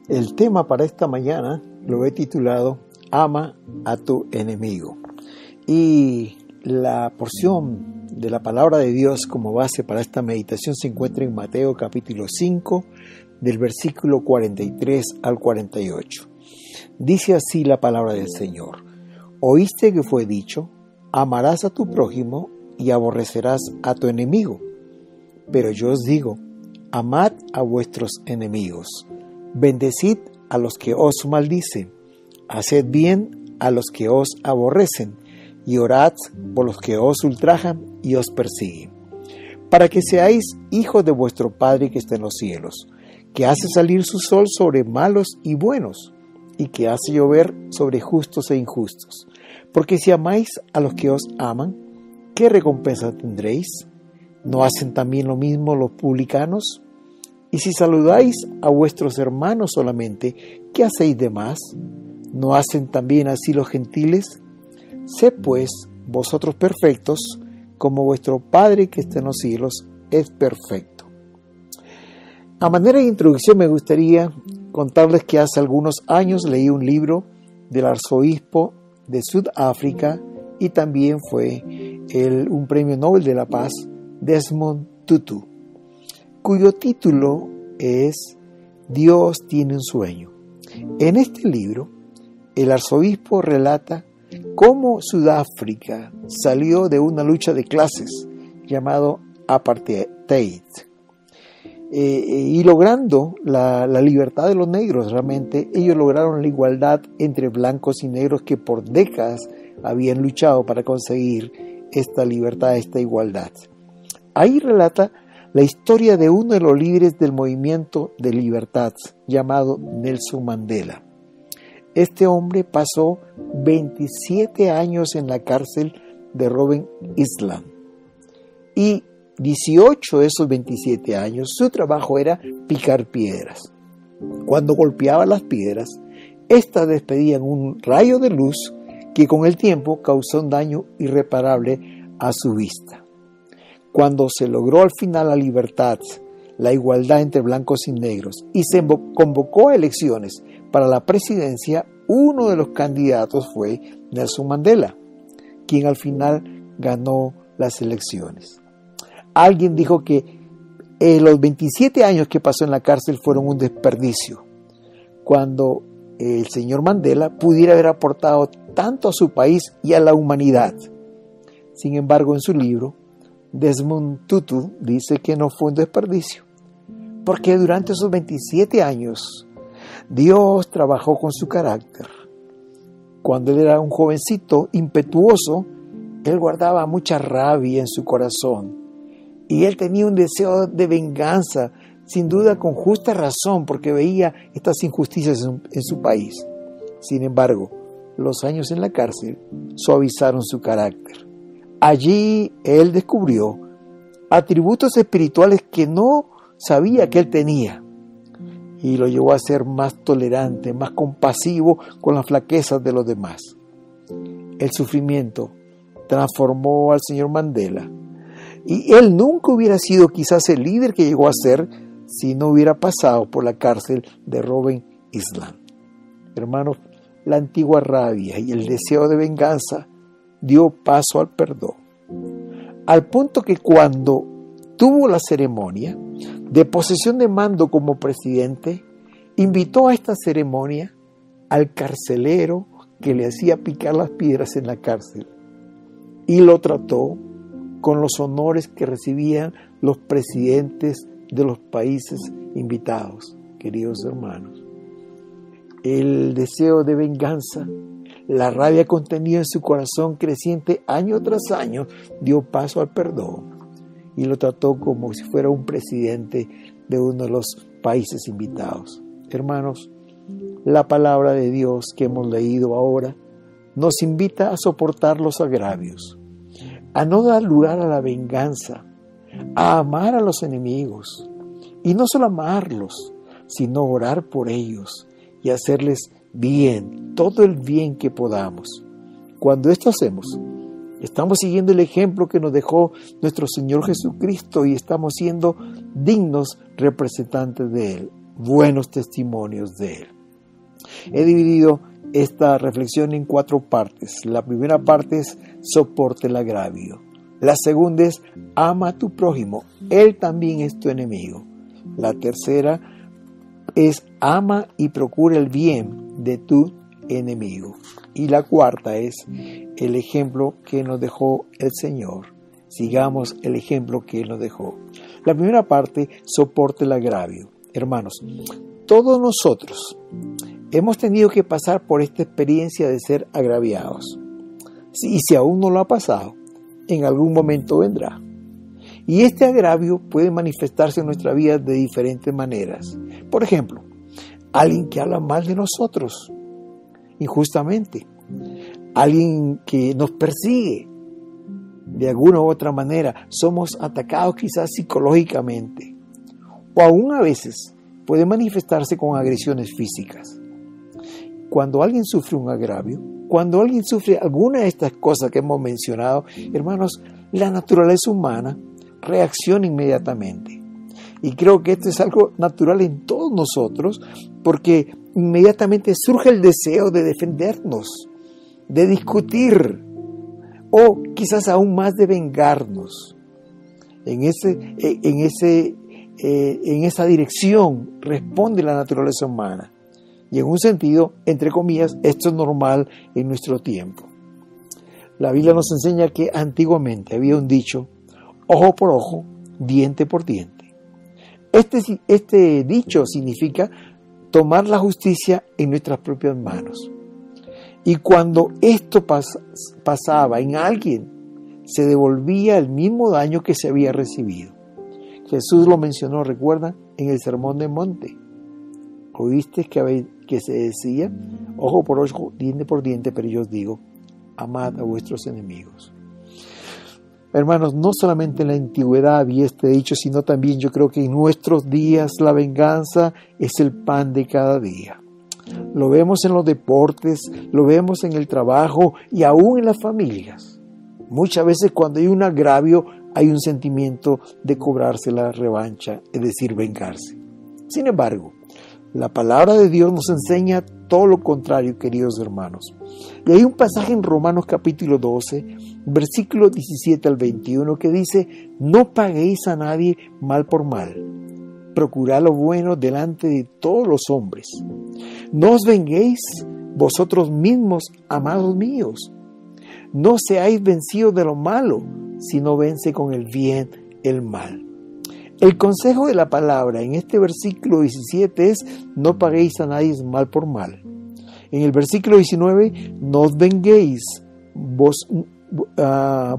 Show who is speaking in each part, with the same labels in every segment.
Speaker 1: El tema para esta mañana lo he titulado Ama a tu enemigo. Y la porción de la palabra de Dios como base para esta meditación se encuentra en Mateo capítulo 5, del versículo 43 al 48. Dice así la palabra del Señor: Oíste que fue dicho, amarás a tu prójimo y aborrecerás a tu enemigo. Pero yo os digo, amad a vuestros enemigos, bendecid a los que os maldicen, haced bien a los que os aborrecen, y orad por los que os ultrajan y os persiguen, para que seáis hijos de vuestro Padre que está en los cielos, que hace salir su sol sobre malos y buenos, y que hace llover sobre justos e injustos. Porque si amáis a los que os aman, ¿qué recompensa tendréis? ¿No hacen también lo mismo los publicanos? Y si saludáis a vuestros hermanos solamente, ¿qué hacéis de más? ¿No hacen también así los gentiles? Sed pues vosotros perfectos, como vuestro Padre que está en los cielos es perfecto. A manera de introducción me gustaría contarles que hace algunos años leí un libro del arzobispo de Sudáfrica y también fue un premio Nobel de la Paz, Desmond Tutu, cuyo título es Dios tiene un sueño. En este libro, el arzobispo relata cómo Sudáfrica salió de una lucha de clases llamado apartheid, y logrando la libertad de los negros. Realmente ellos lograron la igualdad entre blancos y negros que por décadas habían luchado para conseguir esta libertad, esta igualdad. Ahí relata la historia de uno de los líderes del movimiento de libertad llamado Nelson Mandela. Este hombre pasó 27 años en la cárcel de Robben Island y 18 de esos 27 años su trabajo era picar piedras. Cuando golpeaba las piedras, éstas despedían un rayo de luz que con el tiempo causó un daño irreparable a su vista. Cuando se logró al final la libertad, la igualdad entre blancos y negros, y se convocó a elecciones para la presidencia, uno de los candidatos fue Nelson Mandela, quien al final ganó las elecciones. Alguien dijo que los 27 años que pasó en la cárcel fueron un desperdicio, cuando el señor Mandela pudiera haber aportado tanto a su país y a la humanidad. Sin embargo, en su libro, Desmond Tutu dice que no fue un desperdicio, porque durante esos 27 años Dios trabajó con su carácter. Cuando él era un jovencito impetuoso, él guardaba mucha rabia en su corazón y él tenía un deseo de venganza, sin duda con justa razón, porque veía estas injusticias en su país. Sin embargo, los años en la cárcel suavizaron su carácter. Allí él descubrió atributos espirituales que no sabía que él tenía y lo llevó a ser más tolerante, más compasivo con las flaquezas de los demás. El sufrimiento transformó al señor Mandela y él nunca hubiera sido quizás el líder que llegó a ser si no hubiera pasado por la cárcel de Robben Island. Hermanos, la antigua rabia y el deseo de venganza dio paso al perdón, al punto que cuando tuvo la ceremonia de posesión de mando como presidente, invitó a esta ceremonia al carcelero que le hacía picar las piedras en la cárcel y lo trató con los honores que recibían los presidentes de los países invitados. Queridos hermanos, el deseo de venganza, la rabia contenida en su corazón creciente año tras año, dio paso al perdón y lo trató como si fuera un presidente de uno de los países invitados. Hermanos, la palabra de Dios que hemos leído ahora nos invita a soportar los agravios, a no dar lugar a la venganza, a amar a los enemigos, y no solo amarlos, sino orar por ellos y hacerles bien, todo el bien que podamos. Cuando esto hacemos, Estamos siguiendo el ejemplo que nos dejó nuestro Señor Jesucristo y estamos siendo dignos representantes de Él, buenos testimonios de Él. He dividido esta reflexión en 4 partes. La primera parte es soporte el agravio. La segunda es ama a tu prójimo, él también es tu enemigo. La tercera es ama y procura el bien de tu enemigo. Y la cuarta es el ejemplo que nos dejó el Señor. Sigamos el ejemplo que Él nos dejó. La primera parte, soporte el agravio. Hermanos, todos nosotros hemos tenido que pasar por esta experiencia de ser agraviados. Y si aún no lo ha pasado, en algún momento vendrá. Y este agravio puede manifestarse en nuestra vida de diferentes maneras. Por ejemplo, alguien que habla mal de nosotros, injustamente. Alguien que nos persigue de alguna u otra manera. Somos atacados quizás psicológicamente. O aún a veces puede manifestarse con agresiones físicas. Cuando alguien sufre un agravio, cuando alguien sufre alguna de estas cosas que hemos mencionado, hermanos, la naturaleza humana reacciona inmediatamente. Y creo que esto es algo natural en todos nosotros, porque inmediatamente surge el deseo de defendernos, de discutir, o quizás aún más de vengarnos. En esa dirección responde la naturaleza humana. Y en un sentido, entre comillas, esto es normal en nuestro tiempo. La Biblia nos enseña que antiguamente había un dicho, ojo por ojo, diente por diente. Este dicho significa tomar la justicia en nuestras propias manos. Y cuando esto pasaba en alguien, se devolvía el mismo daño que se había recibido. Jesús lo mencionó, recuerda, en el Sermón del Monte. Oíste que se decía, ojo por ojo, diente por diente, pero yo os digo, amad a vuestros enemigos. Hermanos, no solamente en la antigüedad había este dicho, sino también yo creo que en nuestros días la venganza es el pan de cada día. Lo vemos en los deportes, lo vemos en el trabajo y aún en las familias. Muchas veces cuando hay un agravio hay un sentimiento de cobrarse la revancha, es decir, vengarse. Sin embargo, la palabra de Dios nos enseña todo lo contrario, queridos hermanos. Y hay un pasaje en Romanos capítulo 12, versículos 17 al 21, que dice, no paguéis a nadie mal por mal. Procurad lo bueno delante de todos los hombres. No os venguéis vosotros mismos, amados míos. No seáis vencidos de lo malo, sino vence con el bien el mal. El consejo de la palabra en este versículo 17 es, no paguéis a nadie mal por mal. En el versículo 19, no os venguéis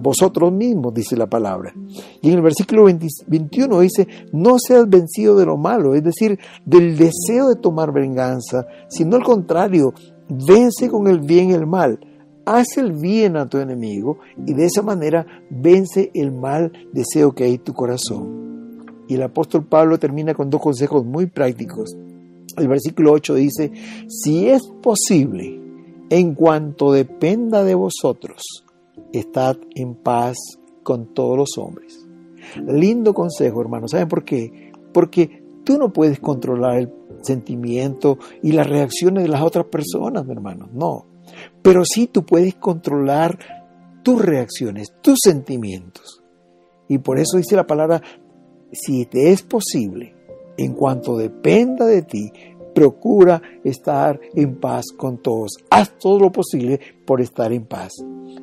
Speaker 1: vosotros mismos, dice la palabra. Y en el versículo 21 dice, no seas vencido de lo malo, es decir, del deseo de tomar venganza, sino al contrario, vence con el bien el mal. Haz el bien a tu enemigo y de esa manera vence el mal deseo que hay en tu corazón. Y el apóstol Pablo termina con 2 consejos muy prácticos. El versículo 8 dice, si es posible, en cuanto dependa de vosotros, estad en paz con todos los hombres. Lindo consejo, hermanos. ¿Saben por qué? Porque tú no puedes controlar el sentimiento y las reacciones de las otras personas, hermanos. No. Pero sí tú puedes controlar tus reacciones, tus sentimientos. Y por eso dice la palabra, si te es posible, en cuanto dependa de ti, procura estar en paz con todos. Haz todo lo posible por estar en paz.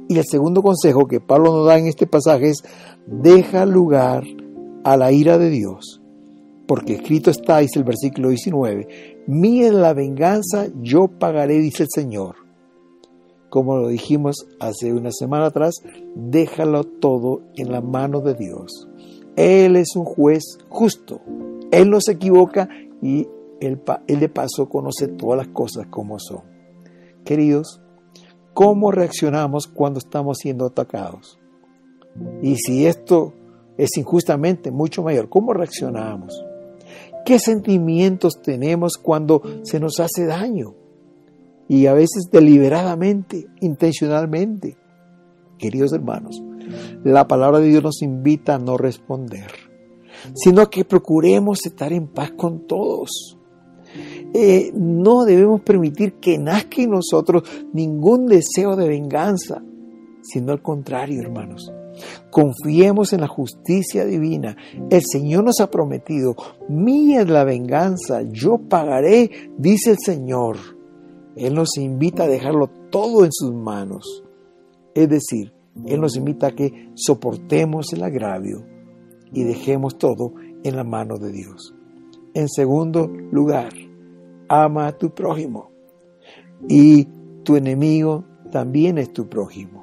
Speaker 1: Y el segundo consejo que Pablo nos da en este pasaje es, deja lugar a la ira de Dios. Porque escrito está, dice el versículo 19, mía es la venganza, yo pagaré, dice el Señor. Como lo dijimos hace una semana atrás, déjalo todo en la mano de Dios. Él es un juez justo. Él no se equivoca y Él de paso conoce todas las cosas como son. Queridos, ¿cómo reaccionamos cuando estamos siendo atacados? Y si esto es injustamente mucho mayor, ¿cómo reaccionamos? ¿Qué sentimientos tenemos cuando se nos hace daño? Y a veces deliberadamente, intencionalmente. queridos hermanos, la palabra de Dios nos invita a no responder, sino a que procuremos estar en paz con todos. No debemos permitir que nazca en nosotros ningún deseo de venganza, sino al contrario, hermanos. Confiemos en la justicia divina. El Señor nos ha prometido: mía es la venganza, yo pagaré, dice el Señor. Él nos invita a dejarlo todo en sus manos. Es decir, Él nos invita a que soportemos el agravio y dejemos todo en la mano de Dios. En segundo lugar, ama a tu prójimo, y tu enemigo también es tu prójimo.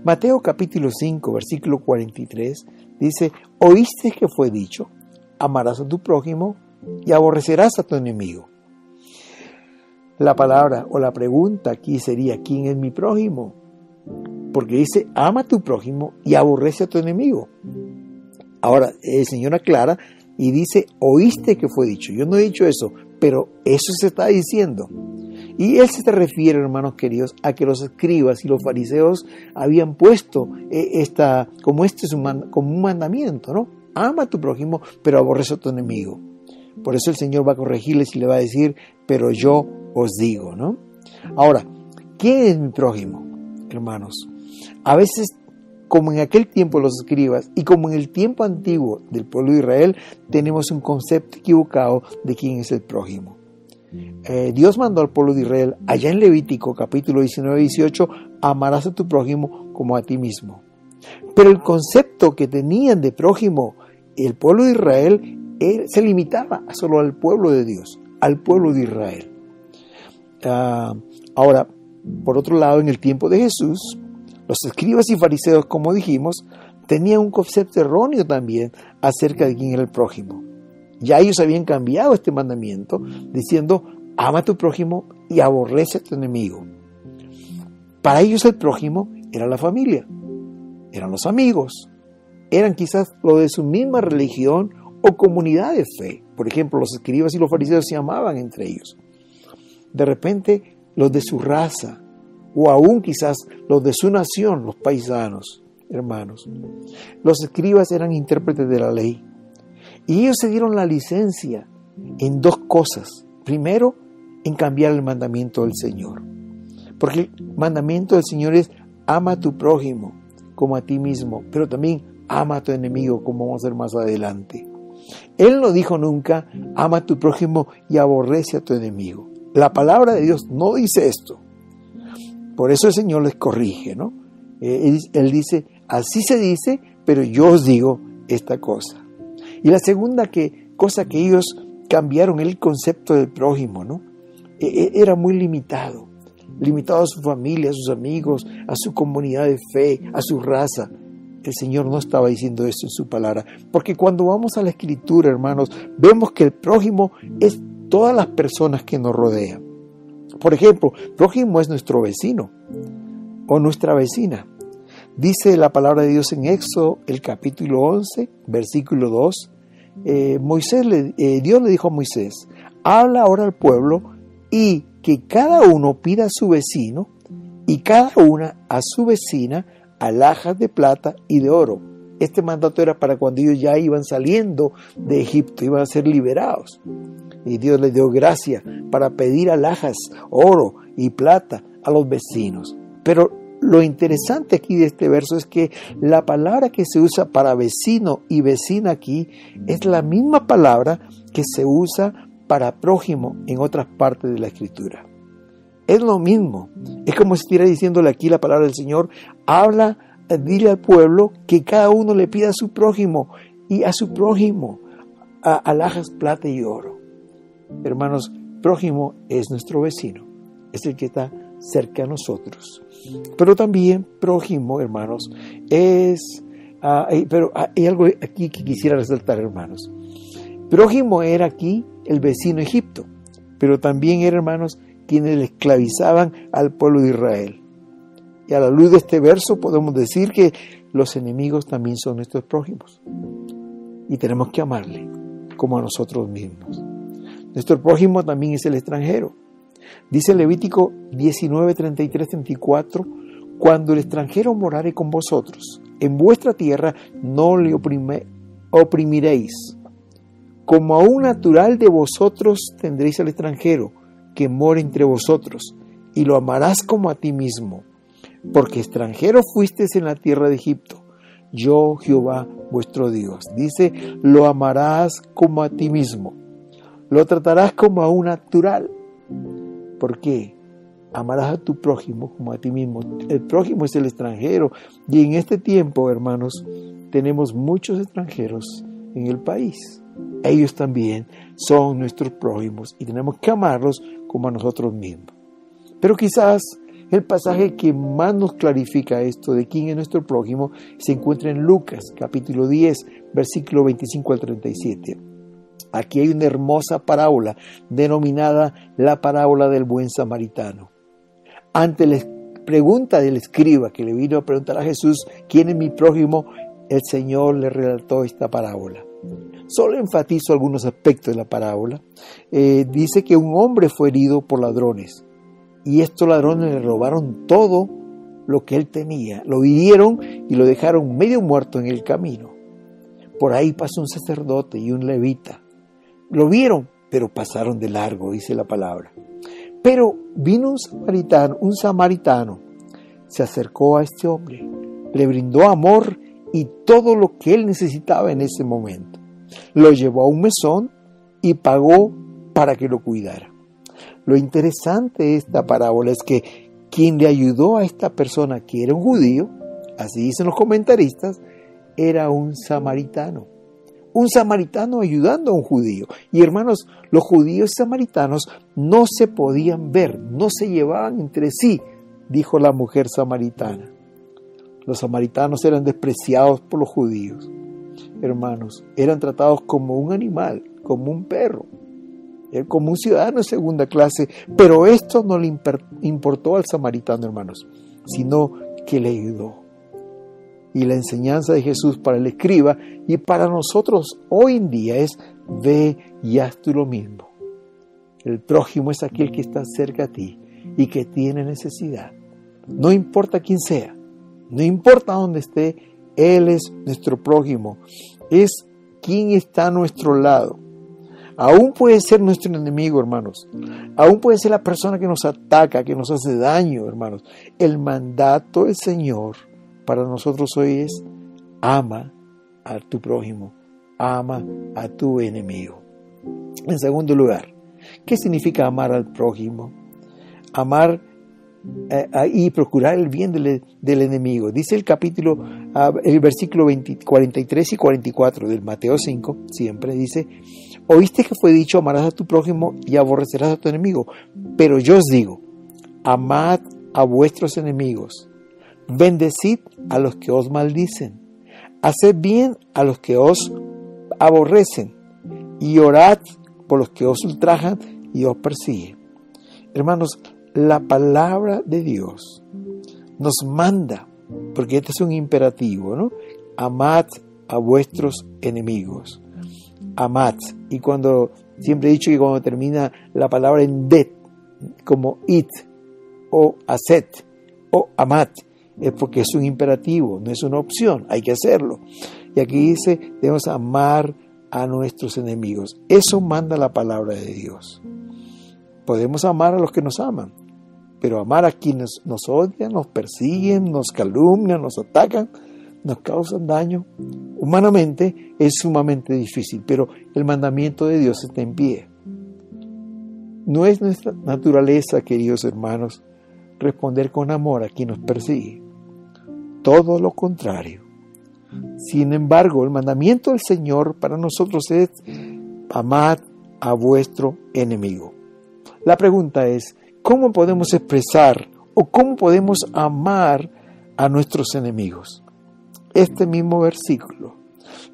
Speaker 1: Mateo capítulo 5, versículo 43 dice: oíste que fue dicho, amarás a tu prójimo y aborrecerás a tu enemigo. La palabra o la pregunta aquí sería: ¿quién es mi prójimo? Porque dice: ama a tu prójimo y aborrece a tu enemigo. Ahora, el Señor aclara y dice: oíste que fue dicho. Yo no he dicho eso, pero eso se está diciendo. Y Él se refiere, hermanos queridos, a que los escribas y los fariseos habían puesto como un mandamiento, ¿no? Ama a tu prójimo, pero aborrece a tu enemigo. Por eso el Señor va a corregirles y le va a decir: pero yo os digo, ¿no? Ahora, ¿quién es mi prójimo, hermanos? A veces, como en aquel tiempo los escribas y como en el tiempo antiguo del pueblo de Israel, tenemos un concepto equivocado de quién es el prójimo. Dios mandó al pueblo de Israel, allá en Levítico capítulo 19 y 18, amarás a tu prójimo como a ti mismo. Pero el concepto que tenían de prójimo el pueblo de Israel se limitaba solo al pueblo de Dios, al pueblo de Israel. Ahora, por otro lado, en el tiempo de Jesús, los escribas y fariseos, como dijimos, tenían un concepto erróneo también acerca de quién era el prójimo. Ya ellos habían cambiado este mandamiento diciendo: ama a tu prójimo y aborrece a tu enemigo. Para ellos el prójimo era la familia, eran los amigos, eran quizás lo de su misma religión o comunidad de fe. Por ejemplo, los escribas y los fariseos se amaban entre ellos. De repente, los de su raza, o aún quizás los de su nación, los paisanos, hermanos. Los escribas eran intérpretes de la ley. Y ellos se dieron la licencia en dos cosas. Primero, en cambiar el mandamiento del Señor. Porque el mandamiento del Señor es: ama a tu prójimo como a ti mismo, pero también ama a tu enemigo, como vamos a ver más adelante. Él no dijo nunca: ama a tu prójimo y aborrece a tu enemigo. La palabra de Dios no dice esto. Por eso el Señor les corrige, ¿no? Él dice: así se dice, pero yo os digo esta cosa. Y la segunda cosa que ellos cambiaron el concepto del prójimo, ¿no? Era muy limitado a su familia, a sus amigos, a su comunidad de fe, a su raza. El Señor no estaba diciendo esto en su palabra, porque cuando vamos a la Escritura, hermanos, vemos que el prójimo es todas las personas que nos rodean. Por ejemplo, prójimo es nuestro vecino o nuestra vecina. Dice la palabra de Dios en Éxodo, el capítulo 11, versículo 2, Dios le dijo a Moisés: habla ahora al pueblo y que cada uno pida a su vecino y cada una a su vecina alhajas de plata y de oro. Este mandato era para cuando ellos ya iban saliendo de Egipto, iban a ser liberados. Y Dios les dio gracia para pedir alhajas, oro y plata a los vecinos. Pero lo interesante aquí de este verso es que la palabra que se usa para vecino y vecina aquí es la misma palabra que se usa para prójimo en otras partes de la Escritura. Es lo mismo. Es como si estuviera diciéndole aquí la palabra del Señor: dile al pueblo que cada uno le pida a su prójimo y a su prójimo alhajas, plata y oro. Hermanos, prójimo es nuestro vecino, es el que está cerca a nosotros. Pero también prójimo, hermanos, pero hay algo aquí que quisiera resaltar, hermanos. Prójimo era aquí el vecino Egipto, pero también era, hermanos, quienes le esclavizaban al pueblo de Israel. Y a la luz de este verso podemos decir que los enemigos también son nuestros prójimos. Y tenemos que amarle como a nosotros mismos. Nuestro prójimo también es el extranjero. Dice Levítico 19, 33, 34, Cuando el extranjero morare con vosotros, en vuestra tierra no le oprimiréis. Como a un natural de vosotros tendréis al extranjero que mora entre vosotros, y lo amarás como a ti mismo, porque extranjero fuisteis en la tierra de Egipto. Yo, Jehová, vuestro Dios. Dice, lo amarás como a ti mismo. Lo tratarás como a un natural. ¿Por qué? Amarás a tu prójimo como a ti mismo. El prójimo es el extranjero. Y en este tiempo, hermanos, tenemos muchos extranjeros en el país. Ellos también son nuestros prójimos y tenemos que amarlos como a nosotros mismos. Pero quizás el pasaje que más nos clarifica esto de quién es nuestro prójimo se encuentra en Lucas, capítulo 10, versículo 25 al 37. Aquí hay una hermosa parábola denominada la parábola del buen samaritano. Ante la pregunta del escriba que le vino a preguntar a Jesús, ¿quién es mi prójimo?, el Señor le relató esta parábola. Solo enfatizo algunos aspectos de la parábola. Dice que un hombre fue herido por ladrones y estos ladrones le robaron todo lo que él tenía. Lo hirieron y lo dejaron medio muerto en el camino. Por ahí pasó un sacerdote y un levita. Lo vieron, pero pasaron de largo, dice la palabra. Pero vino un samaritano, se acercó a este hombre, le brindó amor y todo lo que él necesitaba en ese momento. Lo llevó a un mesón y pagó para que lo cuidara. Lo interesante de esta parábola es que quien le ayudó a esta persona, que era un judío, así dicen los comentaristas, era un samaritano. Un samaritano ayudando a un judío. Y hermanos, los judíos y samaritanos no se podían ver, no se llevaban entre sí, dijo la mujer samaritana. Los samaritanos eran despreciados por los judíos. Hermanos, eran tratados como un animal, como un perro, como un ciudadano de segunda clase. Pero esto no le importó al samaritano, hermanos, sino que le ayudó. Y la enseñanza de Jesús para el escriba y para nosotros hoy en día es: ve y haz tú lo mismo. El prójimo es aquel que está cerca a ti y que tiene necesidad. No importa quién sea, no importa dónde esté, Él es nuestro prójimo. Es quien está a nuestro lado. Aún puede ser nuestro enemigo, hermanos. Aún puede ser la persona que nos ataca, que nos hace daño, hermanos. El mandato del Señor para nosotros hoy es: ama a tu prójimo, ama a tu enemigo. En segundo lugar, ¿qué significa amar al prójimo? Amar y procurar el bien del enemigo. Dice el versículo 43 y 44 del Mateo 5, siempre dice: oíste que fue dicho, amarás a tu prójimo y aborrecerás a tu enemigo. Pero yo os digo, amad a vuestros enemigos, bendecid a los que os maldicen, haced bien a los que os aborrecen y orad por los que os ultrajan y os persiguen. Hermanos, la palabra de Dios nos manda, porque este es un imperativo, ¿no? Amad a vuestros enemigos. Amad. Y siempre he dicho que cuando termina la palabra en det, como it, o haced, o amad, es porque es un imperativo, no es una opción, hay que hacerlo. Y aquí dice, debemos amar a nuestros enemigos. Eso manda la palabra de Dios. Podemos amar a los que nos aman, pero amar a quienes nos odian, nos persiguen, nos calumnian, nos atacan, nos causan daño, humanamente es sumamente difícil, pero el mandamiento de Dios está en pie. No es nuestra naturaleza, queridos hermanos, responder con amor a quien nos persigue. Todo lo contrario. Sin embargo, el mandamiento del Señor para nosotros es: amad a vuestro enemigo. La pregunta es: ¿cómo podemos expresar o cómo podemos amar a nuestros enemigos? Este mismo versículo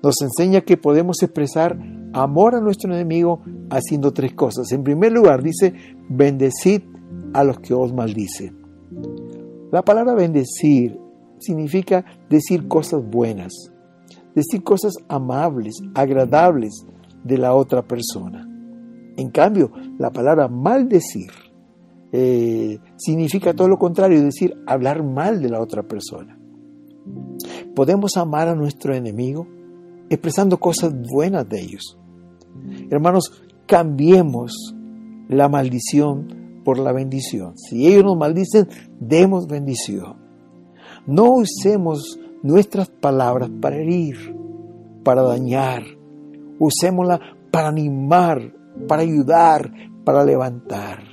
Speaker 1: nos enseña que podemos expresar amor a nuestro enemigo haciendo tres cosas. En primer lugar, dice: bendecid a los que os maldicen. La palabra bendecir significa decir cosas buenas, decir cosas amables, agradables de la otra persona. En cambio, la palabra maldecir significa todo lo contrario, es decir, hablar mal de la otra persona. Podemos amar a nuestro enemigo expresando cosas buenas de ellos. Hermanos, cambiemos la maldición por la bendición. Si ellos nos maldicen, demos bendición. No usemos nuestras palabras para herir, para dañar. Usémoslas para animar, para ayudar, para levantar.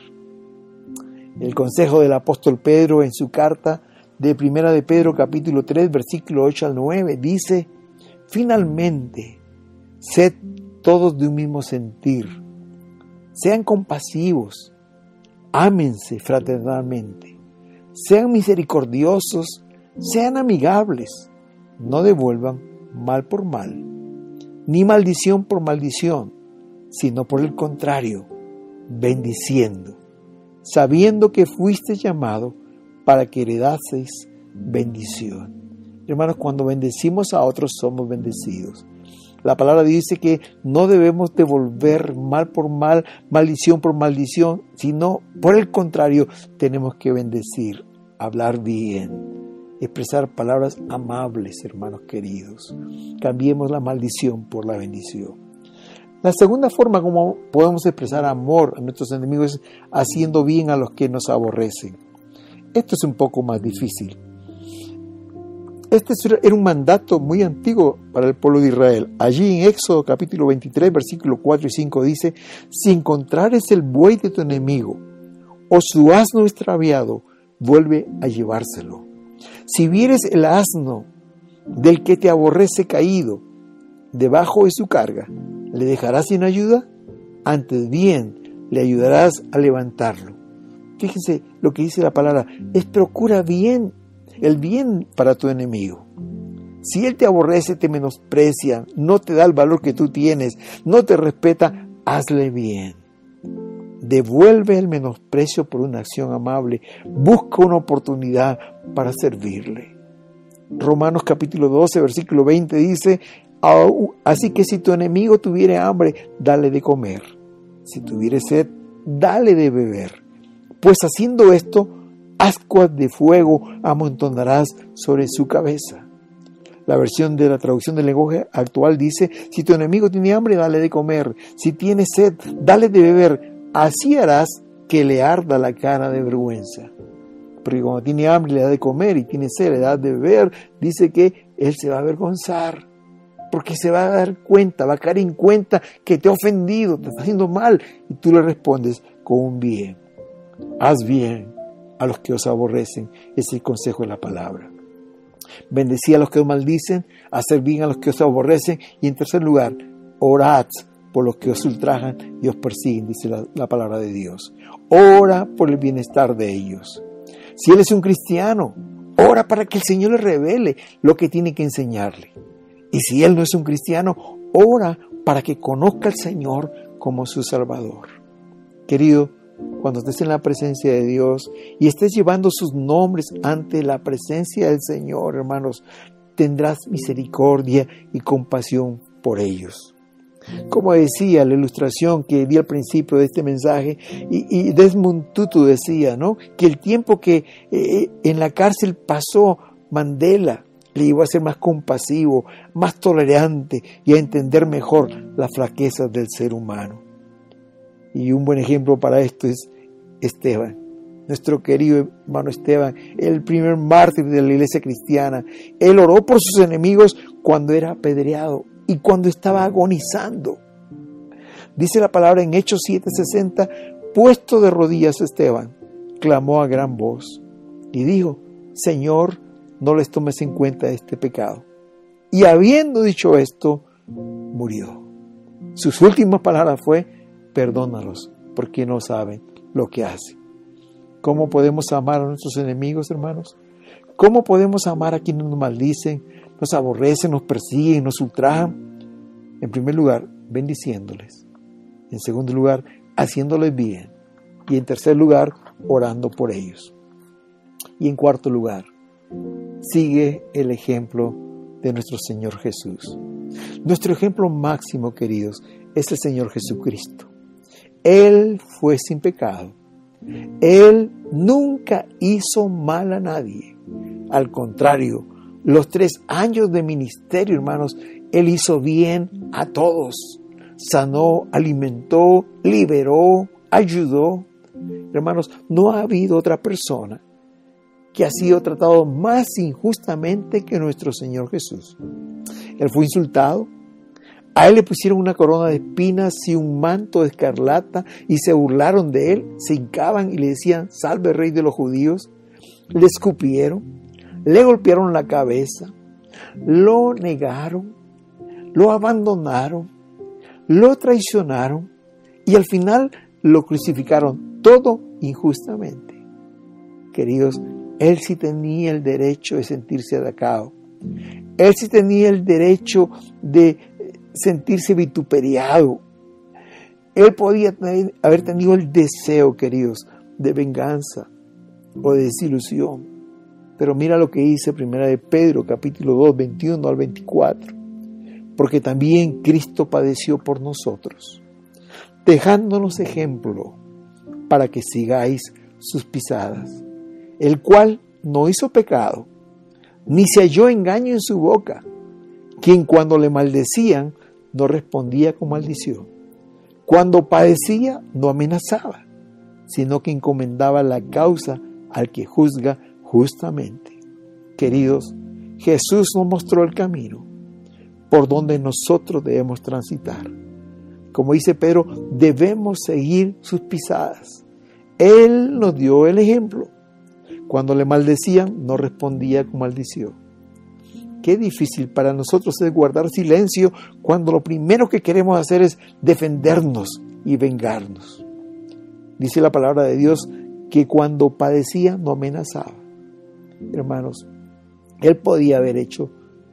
Speaker 1: El consejo del apóstol Pedro en su carta de 1 de Pedro capítulo 3 versículo 8 al 9 dice: finalmente, sed todos de un mismo sentir, sean compasivos, ámense fraternalmente, sean misericordiosos, sean amigables, no devuelvan mal por mal, ni maldición por maldición, sino por el contrario, bendiciendo, sabiendo que fuisteis llamado para que heredaseis bendición. Hermanos, cuando bendecimos a otros somos bendecidos. La palabra dice que no debemos devolver mal por mal, maldición por maldición, sino por el contrario, tenemos que bendecir, hablar bien, expresar palabras amables, hermanos queridos. Cambiemos la maldición por la bendición. La segunda forma como podemos expresar amor a nuestros enemigos es haciendo bien a los que nos aborrecen. Esto es un poco más difícil. Este era un mandato muy antiguo para el pueblo de Israel. Allí en Éxodo capítulo 23, versículos 4 y 5 dice: si encontrares el buey de tu enemigo o su asno extraviado, vuelve a llevárselo. Si vieres el asno del que te aborrece caído debajo de su carga, ¿le dejarás sin ayuda? Antes bien, le ayudarás a levantarlo. Fíjense lo que dice la palabra, es procura bien, el bien para tu enemigo. Si él te aborrece, te menosprecia, no te da el valor que tú tienes, no te respeta, hazle bien. Devuelve el menosprecio por una acción amable, busca una oportunidad para servirle. Romanos capítulo 12, versículo 20 dice: así que si tu enemigo tuviere hambre, dale de comer. Si tuviere sed, dale de beber. Pues haciendo esto, ascuas de fuego amontonarás sobre su cabeza. La versión de la traducción del lenguaje actual dice: si tu enemigo tiene hambre, dale de comer. Si tiene sed, dale de beber. Así harás que le arda la cara de vergüenza. Porque cuando tiene hambre le da de comer y tiene sed le da de beber, dice que él se va a avergonzar. Porque se va a dar cuenta, va a caer en cuenta que te ha ofendido, te está haciendo mal. Y tú le respondes con un bien. Haz bien a los que os aborrecen. Es el consejo de la palabra. Bendecid a los que os maldicen, hacer bien a los que os aborrecen. Y en tercer lugar, orad por los que os ultrajan y os persiguen, dice la palabra de Dios. Ora por el bienestar de ellos. Si él es un cristiano, ora para que el Señor le revele lo que tiene que enseñarle. Y si él no es un cristiano, ora para que conozca al Señor como su Salvador. Querido, cuando estés en la presencia de Dios y estés llevando sus nombres ante la presencia del Señor, hermanos, tendrás misericordia y compasión por ellos. Como decía la ilustración que di al principio de este mensaje, y Desmond Tutu decía, ¿no?, que el tiempo que en la cárcel pasó Mandela le llevó a ser más compasivo, más tolerante y a entender mejor las flaquezas del ser humano. Y un buen ejemplo para esto es Esteban, nuestro querido hermano Esteban, el primer mártir de la iglesia cristiana. Él oró por sus enemigos cuando era apedreado y cuando estaba agonizando. Dice la palabra en Hechos 7:60, puesto de rodillas Esteban, clamó a gran voz y dijo: Señor, no les tomes en cuenta este pecado. Y habiendo dicho esto, murió. Sus últimas palabras fue: perdónalos, porque no saben lo que hacen. ¿Cómo podemos amar a nuestros enemigos, hermanos? ¿Cómo podemos amar a quienes nos maldicen, nos aborrecen, nos persiguen, nos ultrajan? En primer lugar, bendiciéndoles. En segundo lugar, haciéndoles bien. Y en tercer lugar, orando por ellos. Y en cuarto lugar, sigue el ejemplo de nuestro Señor Jesús. Nuestro ejemplo máximo, queridos, es el Señor Jesucristo. Él fue sin pecado Él nunca hizo mal a nadie. Al contrario, los 3 años de ministerio, hermanos, Él hizo bien a todos. Sanó, alimentó, liberó, ayudó. Hermanos, no ha habido otra persona que ha sido tratado más injustamente que nuestro Señor Jesús. Él fue insultado. A Él le pusieron una corona de espinas y un manto de escarlata y se burlaron de Él, se hincaban y le decían: salve Rey de los judíos. Le escupieron, le golpearon la cabeza, lo negaron, lo abandonaron, lo traicionaron y al final lo crucificaron, todo injustamente. Queridos, Él sí tenía el derecho de sentirse atacado. Él sí tenía el derecho de sentirse vituperiado. Él podía haber tenido el deseo, queridos, de venganza o de desilusión. Pero mira lo que dice 1 de Pedro, capítulo 2, 21 al 24. Porque también Cristo padeció por nosotros, dejándonos ejemplo para que sigáis sus pisadas, el cual no hizo pecado, ni se halló engaño en su boca, quien cuando le maldecían no respondía con maldición. Cuando padecía no amenazaba, sino que encomendaba la causa al que juzga justamente. Queridos, Jesús nos mostró el camino por donde nosotros debemos transitar. Como dice Pedro, debemos seguir sus pisadas. Él nos dio el ejemplo. Cuando le maldecían, no respondía con maldición. Qué difícil para nosotros es guardar silencio cuando lo primero que queremos hacer es defendernos y vengarnos. Dice la palabra de Dios que cuando padecía no amenazaba. Hermanos, Él podía haber hecho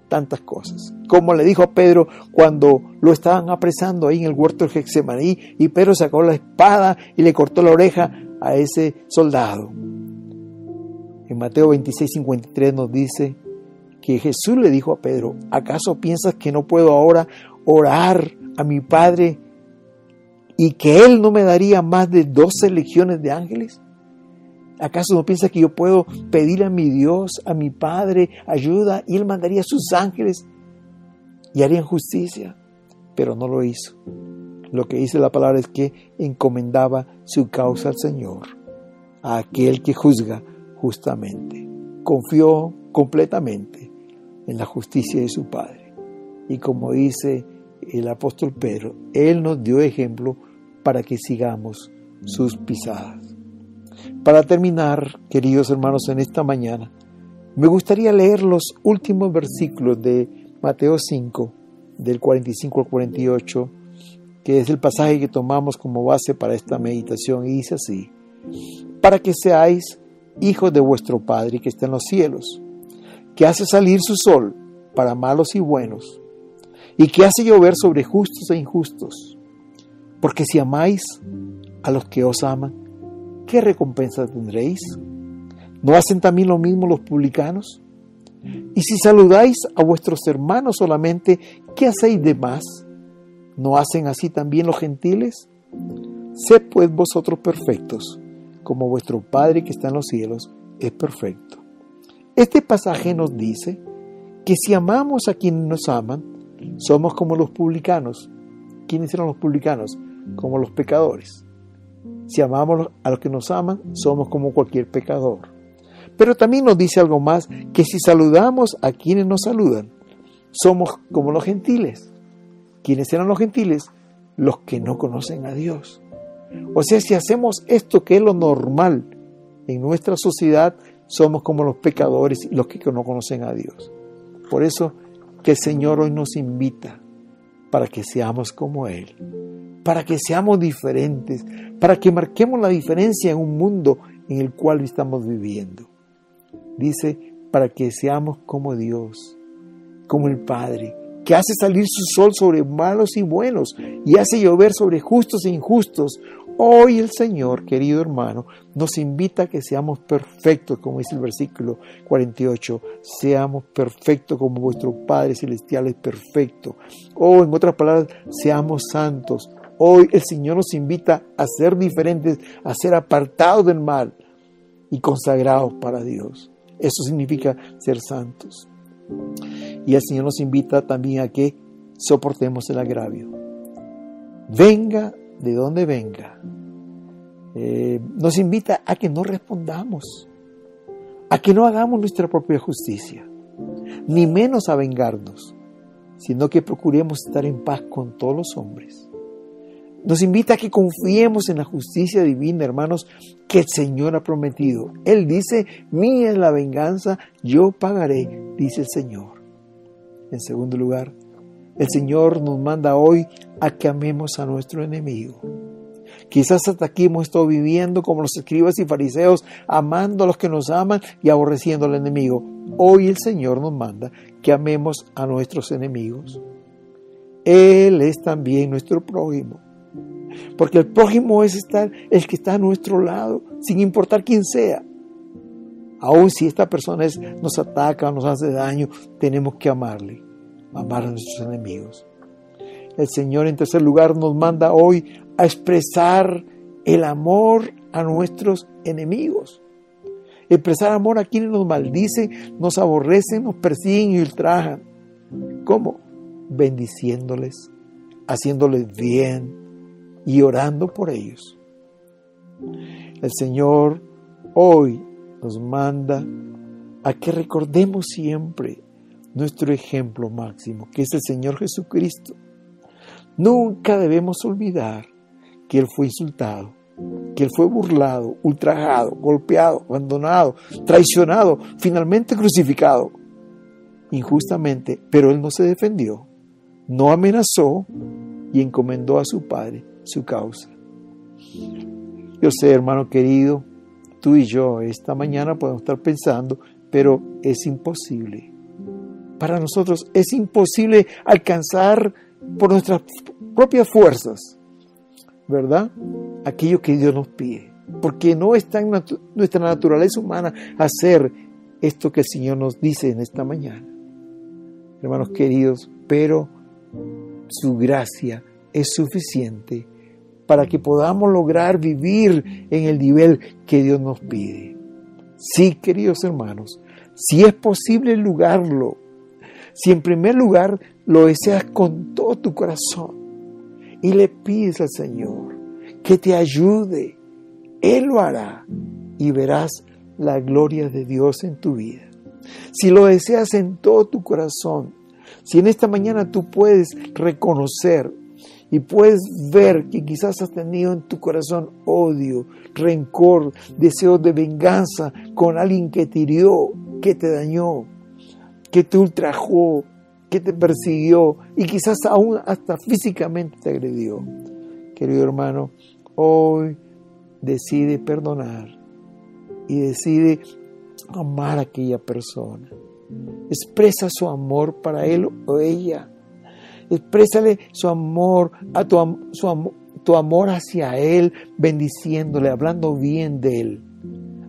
Speaker 1: tantas cosas. Como le dijo a Pedro cuando lo estaban apresando ahí en el huerto de Getsemaní y Pedro sacó la espada y le cortó la oreja a ese soldado. En Mateo 26:53 nos dice que Jesús le dijo a Pedro: ¿acaso piensas que no puedo ahora orar a mi Padre y que Él no me daría más de 12 legiones de ángeles? ¿Acaso no piensas que yo puedo pedir a mi Dios, a mi Padre, ayuda y Él mandaría a sus ángeles y harían justicia? Pero no lo hizo. Lo que dice la palabra es que encomendaba su causa al Señor, a aquel que juzga justamente. Confió completamente en la justicia de su Padre. Y como dice el apóstol Pedro, Él nos dio ejemplo para que sigamos sus pisadas. Para terminar, queridos hermanos, en esta mañana, me gustaría leer los últimos versículos de Mateo 5, del 45 al 48, que es el pasaje que tomamos como base para esta meditación, y dice así: para que seáis hijos de vuestro Padre que está en los cielos, que hace salir su sol para malos y buenos, y que hace llover sobre justos e injustos. Porque si amáis a los que os aman, ¿qué recompensa tendréis? ¿No hacen también lo mismo los publicanos? Y si saludáis a vuestros hermanos solamente, ¿qué hacéis de más? ¿No hacen así también los gentiles? Sed pues vosotros perfectos, como vuestro Padre que está en los cielos es perfecto. Este pasaje nos dice que si amamos a quienes nos aman, somos como los publicanos. ¿Quiénes eran los publicanos? Como los pecadores. Si amamos a los que nos aman, somos como cualquier pecador. Pero también nos dice algo más, que si saludamos a quienes nos saludan, somos como los gentiles. ¿Quiénes eran los gentiles? Los que no conocen a Dios. O sea, si hacemos esto que es lo normal en nuestra sociedad, somos como los pecadores y los que no conocen a Dios. Por eso que el Señor hoy nos invita para que seamos como Él, para que seamos diferentes, para que marquemos la diferencia en un mundo en el cual estamos viviendo. Dice, para que seamos como Dios, como el Padre, que hace salir su sol sobre malos y buenos y hace llover sobre justos e injustos. Hoy el Señor, querido hermano, nos invita a que seamos perfectos, como dice el versículo 48, seamos perfectos como vuestro Padre Celestial es perfecto. O en otras palabras, seamos santos. Hoy el Señor nos invita a ser diferentes, a ser apartados del mal y consagrados para Dios. Eso significa ser santos. Y el Señor nos invita también a que soportemos el agravio. Venga de donde venga. Nos invita a que no respondamos, a que no hagamos nuestra propia justicia, ni menos a vengarnos, sino que procuremos estar en paz con todos los hombres. Nos invita a que confiemos en la justicia divina, hermanos, que el Señor ha prometido. Él dice, mía es la venganza, yo pagaré, dice el Señor. En segundo lugar, el Señor nos manda hoy a que amemos a nuestro enemigo. Quizás hasta aquí hemos estado viviendo como los escribas y fariseos, amando a los que nos aman y aborreciendo al enemigo. Hoy el Señor nos manda que amemos a nuestros enemigos. Él es también nuestro prójimo. Porque el prójimo es el que está a nuestro lado, sin importar quién sea. Aun si esta persona nos ataca o nos hace daño, tenemos que amarle, amar a nuestros enemigos. El Señor, en tercer lugar, nos manda hoy a expresar el amor a nuestros enemigos. Expresar amor a quienes nos maldicen, nos aborrecen, nos persiguen y ultrajan. ¿Cómo? Bendiciéndoles, haciéndoles bien y orando por ellos. El Señor hoy nos manda a que recordemos siempre nuestro ejemplo máximo, que es el Señor Jesucristo. Nunca debemos olvidar que Él fue insultado, que Él fue burlado, ultrajado, golpeado, abandonado, traicionado, finalmente crucificado injustamente, pero Él no se defendió, no amenazó y encomendó a su Padre su causa. Yo sé, hermano querido, tú y yo esta mañana podemos estar pensando, pero es imposible. Para nosotros es imposible alcanzar por nuestras propias fuerzas, ¿verdad? Aquello que Dios nos pide, porque no está en nuestra naturaleza humana hacer esto que el Señor nos dice en esta mañana. Hermanos queridos, pero su gracia es suficiente para que podamos lograr vivir en el nivel que Dios nos pide. Sí, queridos hermanos, si es posible lograrlo, si en primer lugar lo deseas con todo tu corazón y le pides al Señor que te ayude, Él lo hará y verás la gloria de Dios en tu vida. Si lo deseas en todo tu corazón, si en esta mañana tú puedes reconocer y puedes ver que quizás has tenido en tu corazón odio, rencor, deseos de venganza con alguien que te hirió, que te dañó, que te ultrajó, que te persiguió y quizás aún hasta físicamente te agredió. Querido hermano, hoy decide perdonar y decide amar a aquella persona. Expresa su amor para él o ella. Exprésale su amor, tu amor hacia él, bendiciéndole, hablando bien de él,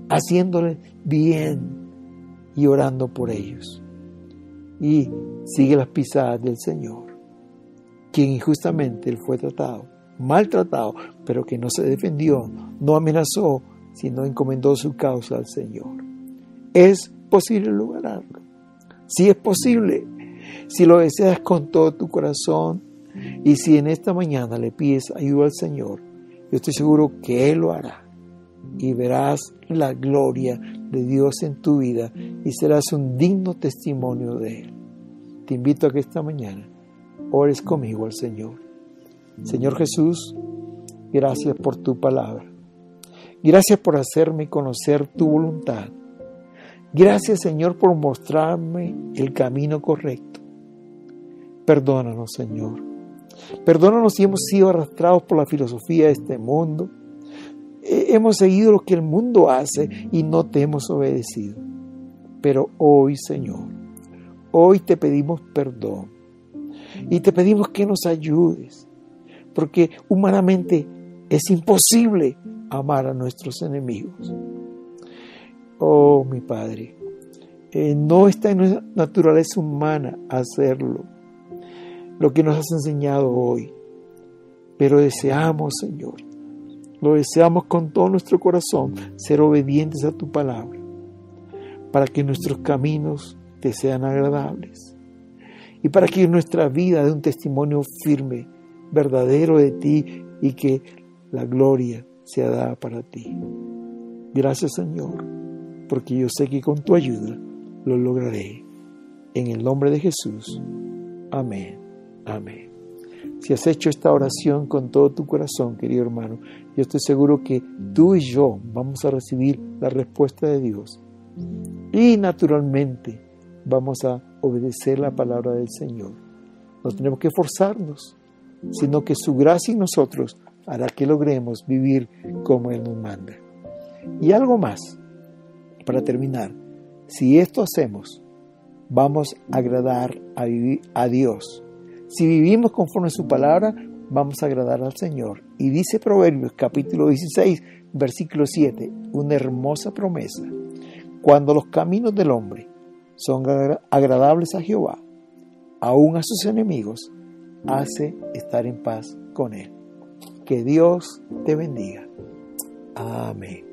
Speaker 1: haciéndole bien y orando por ellos. Y sigue las pisadas del Señor, quien injustamente él fue tratado, maltratado, pero que no se defendió, no amenazó, sino encomendó su causa al Señor. Es posible lograrlo. Sí es posible. Si lo deseas con todo tu corazón y si en esta mañana le pides ayuda al Señor, yo estoy seguro que Él lo hará y verás la gloria de Dios en tu vida y serás un digno testimonio de Él. Te invito a que esta mañana ores conmigo al Señor. Señor Jesús, gracias por tu palabra. Gracias por hacerme conocer tu voluntad. Gracias, Señor, por mostrarme el camino correcto. Perdónanos, Señor. Perdónanos si hemos sido arrastrados por la filosofía de este mundo. Hemos seguido lo que el mundo hace y no te hemos obedecido. Pero hoy, Señor, hoy te pedimos perdón y te pedimos que nos ayudes, porque humanamente es imposible amar a nuestros enemigos. Oh, mi Padre, no está en nuestra naturaleza humana hacerlo. Lo que nos has enseñado hoy, Pero deseamos, Señor, lo deseamos con todo nuestro corazón, ser obedientes a tu palabra, para que nuestros caminos te sean agradables y para que nuestra vida dé un testimonio firme, verdadero de ti y que la gloria sea dada para ti. Gracias, Señor, porque yo sé que con tu ayuda lo lograré. En el nombre de Jesús. Amén. Amén. Si has hecho esta oración con todo tu corazón, querido hermano, yo estoy seguro que tú y yo vamos a recibir la respuesta de Dios. Y naturalmente vamos a obedecer la palabra del Señor. No tenemos que esforzarnos, sino que su gracia en nosotros hará que logremos vivir como Él nos manda. Y algo más, para terminar, si esto hacemos, vamos a agradar a Dios. Si vivimos conforme a su palabra, vamos a agradar al Señor. Y dice Proverbios capítulo 16, versículo 7, una hermosa promesa. Cuando los caminos del hombre son agradables a Jehová, aún a sus enemigos, hace estar en paz con Él. Que Dios te bendiga. Amén.